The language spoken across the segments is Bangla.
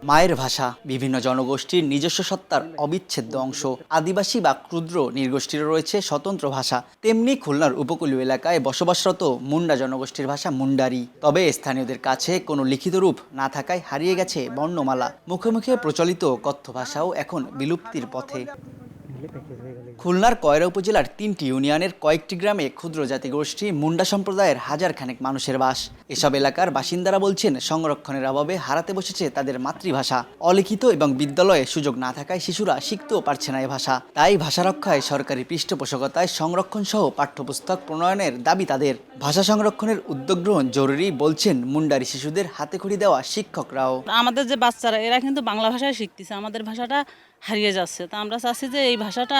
মায়ের ভাষা বিভিন্ন জনগোষ্ঠীর নিজস্ব সত্তার অবিচ্ছেদ্য অংশ। আদিবাসী বা ক্ষুদ্র নৃগোষ্ঠীরও রয়েছে স্বতন্ত্র ভাষা। তেমনি খুলনার উপকূলীয় এলাকায় বসবাসরত মুন্ডা জনগোষ্ঠীর ভাষা মুন্ডারি। তবে স্থানীয়দের কাছে কোনো লিখিত রূপ না থাকায় হারিয়ে গেছে বর্ণমালা। মুখে মুখে প্রচলিত কথ্য ভাষাও এখন বিলুপ্তির পথে। খুলনার কয়রা উপজেলার ৩টি ইউনিয়নের কয়েকটি গ্রামে ক্ষুদ্র জাতিগোষ্ঠী মুন্ডা সম্প্রদায়ের হাজার খানেক মানুষের বাস। এসব এলাকার বাসিন্দারা বলছেন, সংরক্ষণের অভাবে হারাতে বসেছে তাদের মাতৃভাষা। অলিখিত এবং বিদ্যালয়ে সুযোগ না থাকায় শিশুরা শিখতেও পারছে না এ ভাষা। তাই ভাষা রক্ষায় সরকারি পৃষ্ঠপোষকতায় সংরক্ষণ সহ পাঠ্যপুস্তক প্রণয়নের দাবি তাদের। ভাষা সংরক্ষণের উদ্যোগ গ্রহণ জরুরি বলছেন মুন্ডারি শিশুদের হাতেখড়ি দেওয়া শিক্ষকরাও। আমাদের যে বাচ্চারা এরা কিন্তু বাংলা ভাষায় শিখতেছে, আমাদের ভাষাটা হারিয়ে যাচ্ছে। তা আমরা চাচ্ছি যে এই ভাষাটা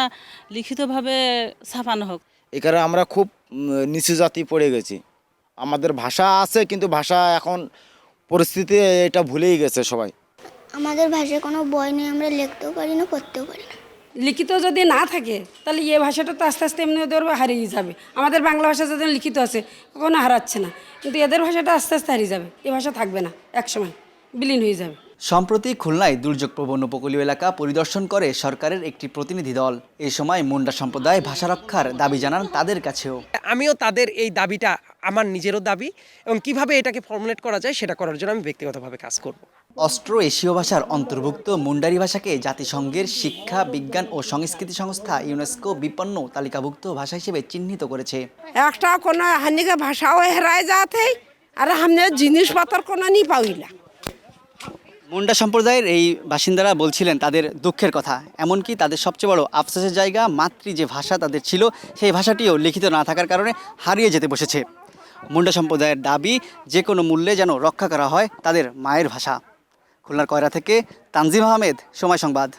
লিখিতভাবে ছাপানো হোক। এই কারণে আমরা খুব নিচু জাতি পড়ে গেছি। আমাদের ভাষা আছে কিন্তু ভাষা এখন পরিস্থিতি এটা ভুলেই গেছে সবাই। আমাদের ভাষায় কোনো বই নেই, আমরা লিখতেও পারি না, পড়তেও পারি না। লিখিত যদি না থাকে তাহলে এই ভাষাটা তো আস্তে আস্তে এমনি ওদের হারিয়ে যাবে। আমাদের বাংলা ভাষা যাদের লিখিত আছে কখনো হারাচ্ছে না, কিন্তু এদের ভাষাটা আস্তে আস্তে হারিয়ে যাবে। এই ভাষা থাকবে না, একসময় বিলীন হয়ে যাবে। সম্প্রতি খুলনায় দুর্যোগপ্রবণ উপকূলীয় এলাকা পরিদর্শন করে সরকারের একটি প্রতিনিধি দল। এই সময় মুন্ডা সম্প্রদায় ভাষা রক্ষার দাবি জানান তাদের কাছেও। আমিও তাদের এই দাবিটা আমার নিজেরও দাবি, এবং কিভাবে এটাকে ফর্মুলেট করা যায় সেটা করার জন্য আমি ব্যক্তিগতভাবে কাজ করব। অস্ট্রো এশীয় ভাষার অন্তর্ভুক্ত মুন্ডারি ভাষাকে জাতিসংঘের শিক্ষা, বিজ্ঞান ও সংস্কৃতি সংস্থা ইউনেস্কো বিপন্ন তালিকাভুক্ত ভাষা হিসেবে চিহ্নিত করেছে। একটা কোনো হানিকে ভাষাও হেরায় যাতে, আর আমাদের জিনিসপত্র কোনো নি পাইলা। মুন্ডা সম্প্রদায়ের এই বাসিন্দারা বলছিলেন তাদের দুঃখের কথা। এমনকি তাদের সবচেয়ে বড় আফসোসের জায়গা, মাতৃ যে ভাষা তাদের ছিল সেই ভাষাটিও লিখিত না থাকার কারণে হারিয়ে যেতে বসেছে। মুন্ডা সম্প্রদায়ের দাবি, যে কোনো মূল্যে যেন রক্ষা করা হয় তাদের মায়ের ভাষা। খুলনার কয়রা থেকে তানজিম আহমেদ, সময় সংবাদ।